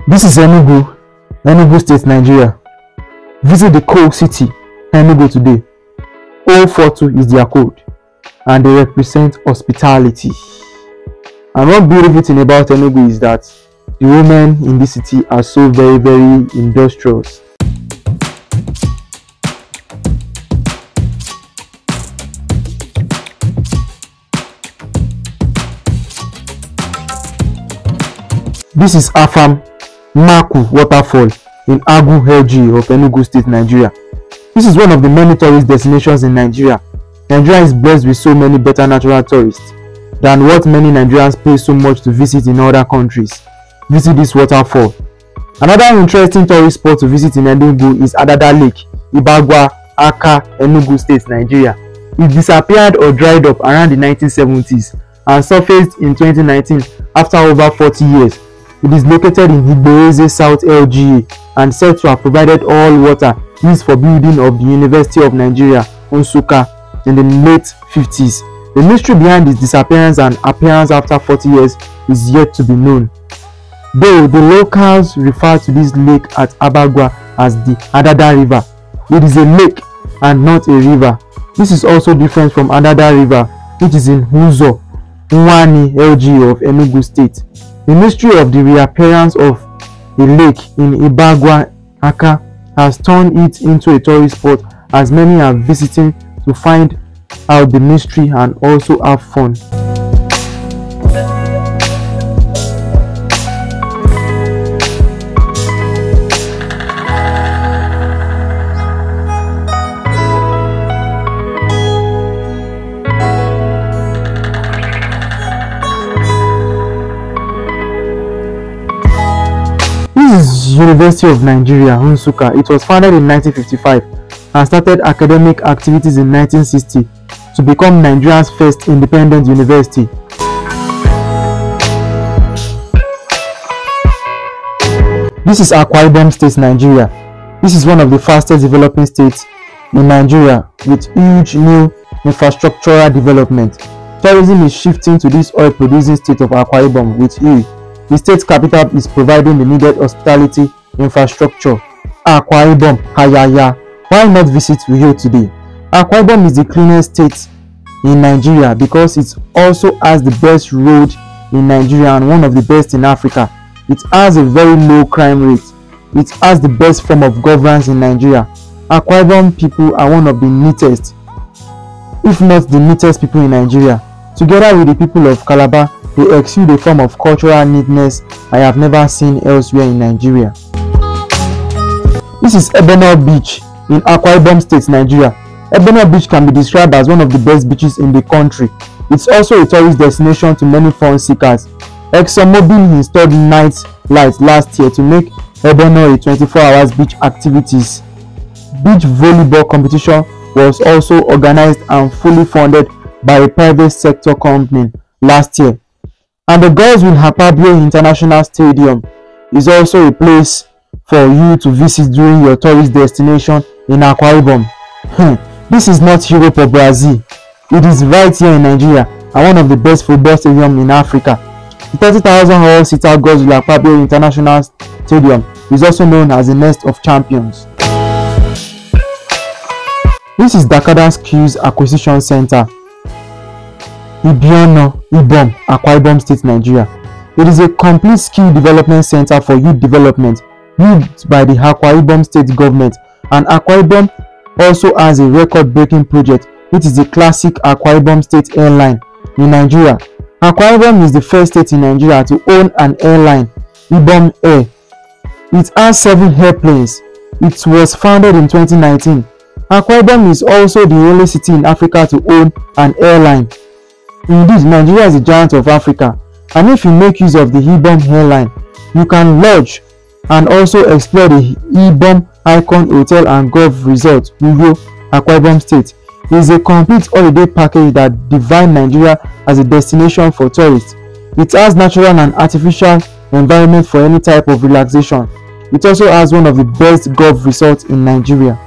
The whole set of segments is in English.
This is Enugu State, Nigeria. Visit the coal city, Enugu today. 042 is their code, and they represent hospitality. And one beautiful thing about Enugu is that the women in this city are so very industrious. This is Afam Maku waterfall in Agu LG of Enugu State, Nigeria. This is one of the many tourist destinations in Nigeria. Nigeria is blessed with so many better natural tourists than what many Nigerians pay so much to visit in other countries. Visit this waterfall. Another interesting tourist spot to visit in Enugu is Adada Lake, Ibagwa, Aka, Enugu State, Nigeria. It disappeared or dried up around the 1970s and surfaced in 2019 after over 40 years. It is located in Igboeze South LGA and said to have provided all water used for building of the University of Nigeria, Nsukka, in the late 50s. The mystery behind its disappearance and appearance after 40 years is yet to be known, though the locals refer to this lake at Abagwa as the Adada River. It is a lake and not a river. This is also different from Adada River, which is in Uzo, Nwani LG of Enugu State. The mystery of the reappearance of a lake in Ibagwa, Aka, has turned it into a tourist spot, as many are visiting to find out the mystery and also have fun. This is University of Nigeria, Nsukka. It was founded in 1955 and started academic activities in 1960 to become Nigeria's first independent university. This is Akwa Ibom State, Nigeria. This is one of the fastest developing states in Nigeria with huge new infrastructural development. Tourism is shifting to this oil-producing state of Akwa Ibom with Iri. The state capital is providing the needed hospitality infrastructure. Akwa Ibom, Hayaya. Why not visit Uyo today? Akwa Ibom is the cleanest state in Nigeria because it also has the best road in Nigeria and one of the best in Africa. It has a very low crime rate. It has the best form of governance in Nigeria. Akwa Ibom people are one of the neatest, if not the neatest people in Nigeria. Together with the people of Calabar, they exude a form of cultural neatness I have never seen elsewhere in Nigeria. This is Ebenor Beach in Akwa Ibom State, Nigeria. Ebenor Beach can be described as one of the best beaches in the country. It's also a tourist destination to many fun seekers. ExxonMobil installed night lights last year to make Ebenor a 24-hour beach activities. Beach volleyball competition was also organized and fully funded by a private sector company last year. And the Girls with Hapabio International Stadium is also a place for you to visit during your tourist destination in Akwa Ibom. This is not Europe or Brazil. It is right here in Nigeria and one of the best football stadiums in Africa. The 30,000 all-seater Girls with Hapabio International Stadium is also known as the Nest of Champions. This is Dakada Skills Acquisition Center, Ibiono, Ibom, Akwa Ibom State, Nigeria. It is a complete skill development center for youth development built by the Akwa Ibom State government, and Akwa Ibom also has a record-breaking project, which is the classic Akwa Ibom State Airline in Nigeria. Akwa Ibom is the first state in Nigeria to own an airline, Ibom Air. It has 7 airplanes. It was founded in 2019. Akwa Ibom is also the only city in Africa to own an airline. Indeed, Nigeria is a giant of Africa, and if you make use of the Ibom airline, you can lodge and also explore the Ibom Icon Hotel and Golf Resort, Uyo, Akwa Ibom State. It is a complete holiday package that defines Nigeria as a destination for tourists. It has natural and artificial environment for any type of relaxation. It also has one of the best golf resorts in Nigeria.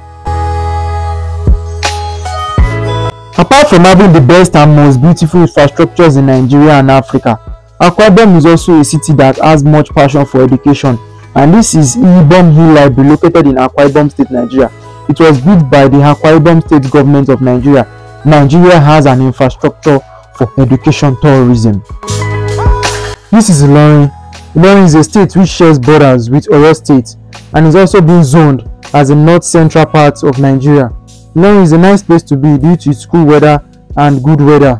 Apart from having the best and most beautiful infrastructures in Nigeria and Africa, Akwa Ibom is also a city that has much passion for education and this is Ibom Hill Library located in Akwa Ibom State, Nigeria. It was built by the Akwa Ibom State government of Nigeria. Nigeria has an infrastructure for education tourism. This is Ilorin. Ilorin is a state which shares borders with Oyo State and is also being zoned as the north central part of Nigeria. Ilorin is a nice place to be due to its cool weather and good weather.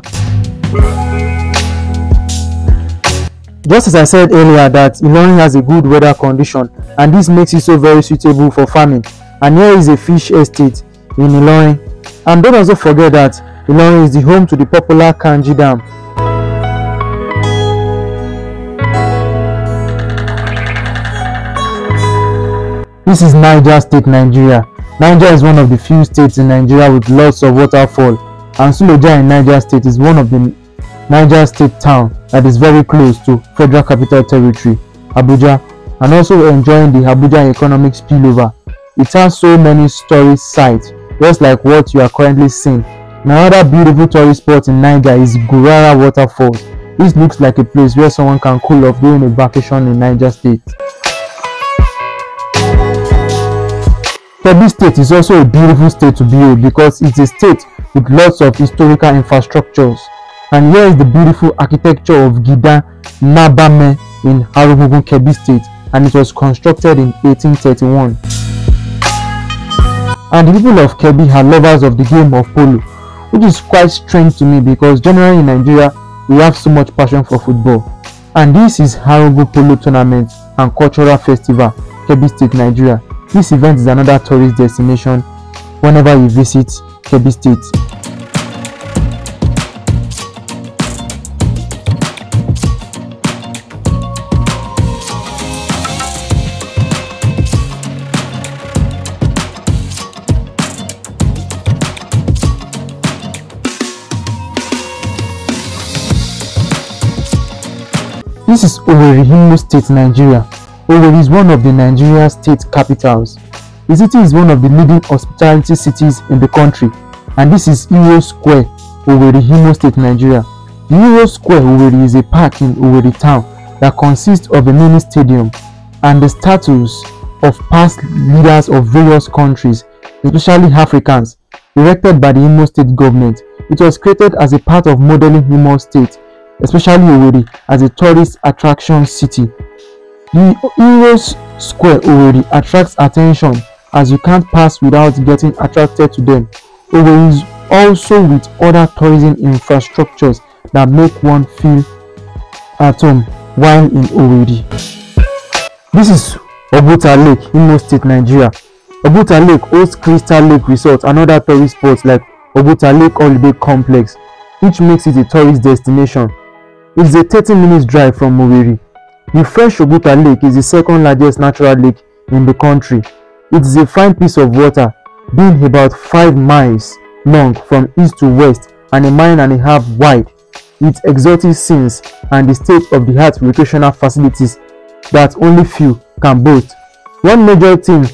Just as I said earlier that Ilorin has a good weather condition, and this makes it so very suitable for farming. And here is a fish estate in Ilorin. And don't also forget that Ilorin is the home to the popular Kanji Dam. This is Niger State, Nigeria. Niger is one of the few states in Nigeria with lots of waterfall, and Suleja in Niger State is one of the Niger State town that is very close to Federal Capital Territory, Abuja, and also enjoying the Abuja economic spillover. It has so many tourist sites, just like what you are currently seeing. Another beautiful tourist spot in Niger is Gurara Waterfalls. This looks like a place where someone can cool off during a vacation in Niger State. Kebbi State is also a beautiful state to be in because it's a state with lots of historical infrastructures. And here is the beautiful architecture of Gidan Nabame in Arugungun, Kebbi State, and it was constructed in 1831. And the people of Kebbi are lovers of the game of polo, which is quite strange to me because generally in Nigeria we have so much passion for football. And this is Arugungun Polo Tournament and Cultural Festival, Kebbi State, Nigeria. This event is another tourist destination whenever you visit Kebbi State. This is Owerri, Imo State, Nigeria. Owerri is one of the Nigeria state capitals. The city is one of the leading hospitality cities in the country, and this is Euro Square, Owerri, Imo State, Nigeria. The Euro Square, Owerri, is a park in Owerri town that consists of a mini stadium and the statues of past leaders of various countries, especially Africans, erected by the Imo State government. It was created as a part of modeling Imo State, especially Owerri, as a tourist attraction city. The Euro Square Owerri attracts attention as you can't pass without getting attracted to them. Owerri is also with other tourism infrastructures that make one feel at home while in Owerri. This is Oguta Lake, Imo State, Nigeria. Oguta Lake hosts Crystal Lake Resort and other tourist spots like Oguta Lake Holiday Complex, which makes it a tourist destination. It is a 30-minute drive from Owerri. The fresh Oguta Lake is the second largest natural lake in the country. It is a fine piece of water, being about 5 miles long from east to west and a mile and a half wide, with exotic scenes and the state-of-the-art recreational facilities that only few can boast. One major thing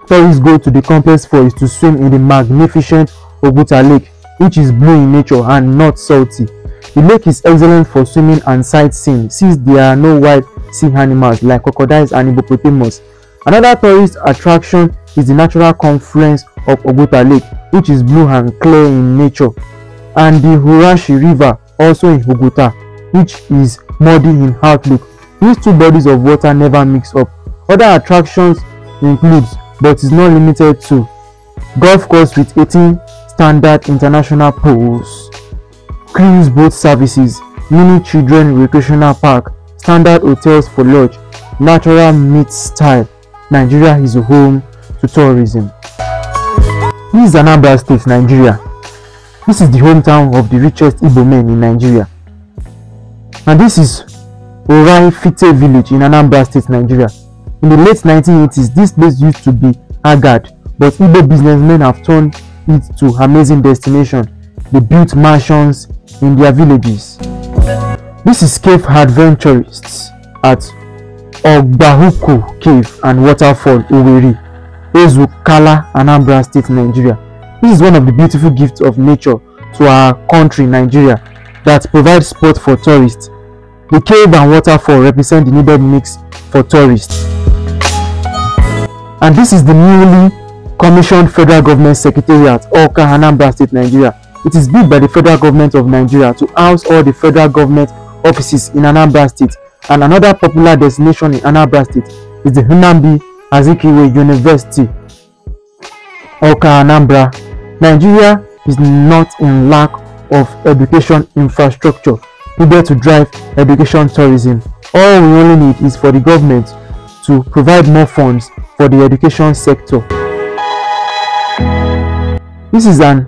tourists go to the complex for is to swim in the magnificent Oguta Lake, which is blue in nature and not salty. The lake is excellent for swimming and sightseeing since there are no wild sea animals like crocodiles and hippopotamus. Another tourist attraction is the natural confluence of Oguta Lake, which is blue and clear in nature, and the Hurashi River, also in Oguta, which is muddy in outlook. These two bodies of water never mix up. Other attractions includes, but is not limited to, golf course with 18 standard international pools, cruise boat services, mini children recreational park, standard hotels for lodge, natural meat style. Nigeria is a home to tourism. This is Anambra State, Nigeria. This is the hometown of the richest Igbo men in Nigeria. And this is Orai Fite village in Anambra State, Nigeria. In the late 1980s, this place used to be haggard, but Igbo businessmen have turned it to amazing destination. They built mansions in their villages. This is Cave Adventurists at Ogbahuku Cave and Waterfall, Owerri, Ezukala, Anambra State, Nigeria. This is one of the beautiful gifts of nature to our country, Nigeria, that provides spot for tourists. The cave and waterfall represent the needed mix for tourists. And this is the newly commissioned Federal Government Secretariat, Awka, Anambra State, Nigeria. It is built by the Federal Government of Nigeria to house all the federal government offices in Anambra State. And another popular destination in Anambra State is the Nnamdi Azikiwe University, Awka, Anambra. Nigeria is not in lack of education infrastructure needed to drive education tourism. All we only need is for the government to provide more funds for the education sector. This is an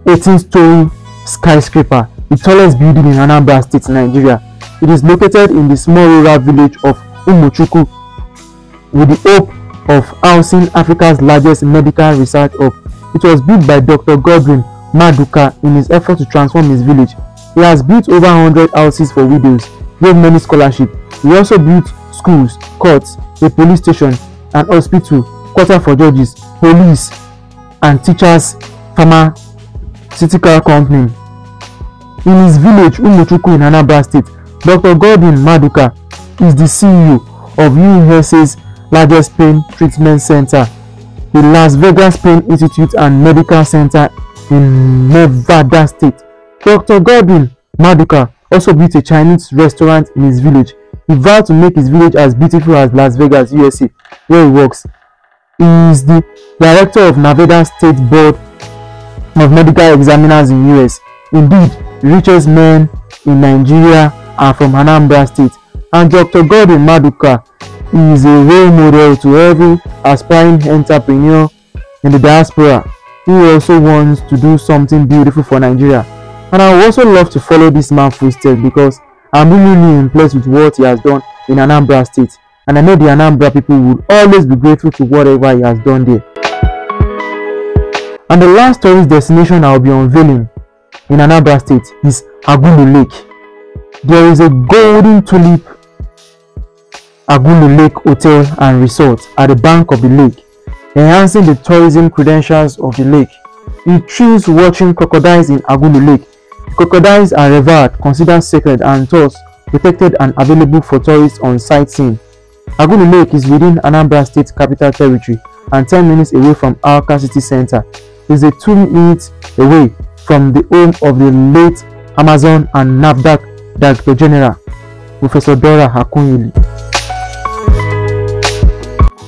18-story skyscraper, the tallest building in Anambra State, Nigeria. It is located in the small rural village of Umuchukwu with the hope of housing Africa's largest medical research hub. It was built by Dr. Godwin Maduka in his effort to transform his village. He has built over 100 houses for widows, gave many scholarships. He also built schools, courts, a police station, an hospital, quarter for judges, police, and teachers, pharmaceutical company. In his village, Umuchukwu in Anambra State, Dr. Godwin Maduka is the CEO of USA's largest pain treatment center, the Las Vegas Pain Institute and Medical Center in Nevada State. Dr. Godwin Maduka also built a Chinese restaurant in his village. He vowed to make his village as beautiful as Las Vegas, USA, where he works. He is the director of Nevada State Board of Medical Examiners in US. Indeed, the richest men in Nigeria are from Anambra State, and Dr. Godwin Maduka is a role model to every aspiring entrepreneur in the diaspora who also wants to do something beautiful for Nigeria. And I would also love to follow this man's footsteps because I'm really impressed with what he has done in Anambra State, and I know the Anambra people will always be grateful to whatever he has done there. And the last tourist destination I will be unveiling in Anambra State is Agulu Lake. There is a golden tulip Agulu Lake Hotel and Resort at the bank of the lake, enhancing the tourism credentials of the lake. You choose watching crocodiles in Agulu Lake. Crocodiles are revered, considered sacred, and thus protected and available for tourists on sightseeing. Agulu Lake is within Anambra State Capital Territory and 10 minutes away from Awka City Center. It is 2 minutes away from the home of the late Amazon and NAFDAC Director General, Professor Dora Akunyili.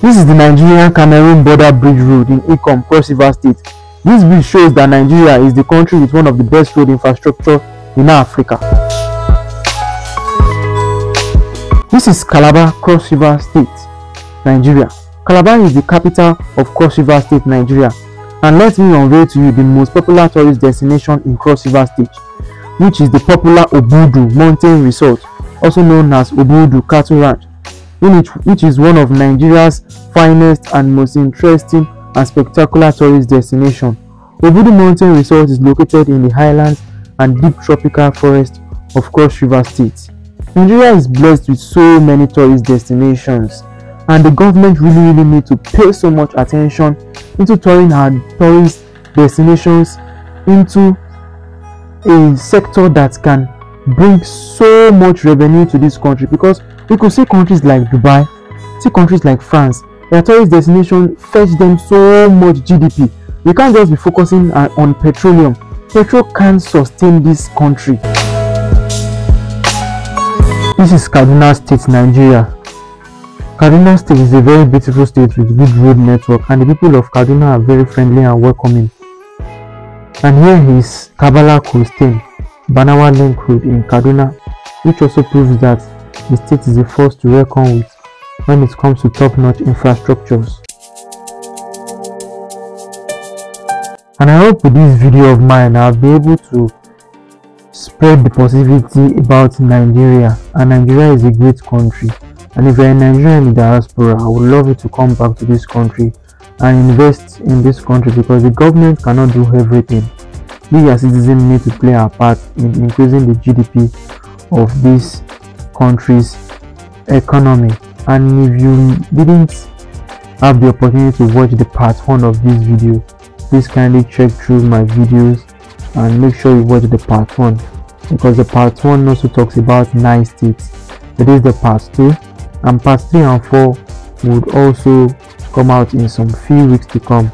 This is the Nigerian-Cameroon border bridge road in Ikom, Cross River State. This bridge shows that Nigeria is the country with one of the best road infrastructure in Africa. This is Calabar, Cross River State, Nigeria. Calabar is the capital of Cross River State, Nigeria. And let me unveil to you the most popular tourist destination in Cross River State, which is the popular Obudu Mountain Resort, also known as Obudu Cattle Ranch, which is one of Nigeria's finest and most interesting and spectacular tourist destination. Obudu Mountain Resort is located in the highlands and deep tropical forest of Cross River State. Nigeria is blessed with so many tourist destinations, and the government really need to pay so much attention into turning our tourist destinations into a sector that can bring so much revenue to this country, because we could see countries like Dubai, see countries like France, their tourist destination fetch them so much GDP. We can't just be focusing on petroleum. Petrol can't sustain this country. This is Kaduna State, Nigeria. Kaduna State is a very beautiful state with good road network, and the people of Kaduna are very friendly and welcoming. And here is Kabala Coastal Banawa Link Road in Kaduna, which also proves that the state is a force to reckon with when it comes to top-notch infrastructures. And I hope with this video of mine I'll be able to spread the positivity about Nigeria, and Nigeria is a great country. And if you're a Nigerian in the diaspora, I would love you to come back to this country and invest in this country, because the government cannot do everything. We as citizens need to play our part in increasing the GDP of this country's economy. And if you didn't have the opportunity to watch the part 1 of this video, please kindly check through my videos and make sure you watch the part 1, because the part 1 also talks about 9 states. It is the part 2, and part 3 and 4 would also come out in some few weeks to come.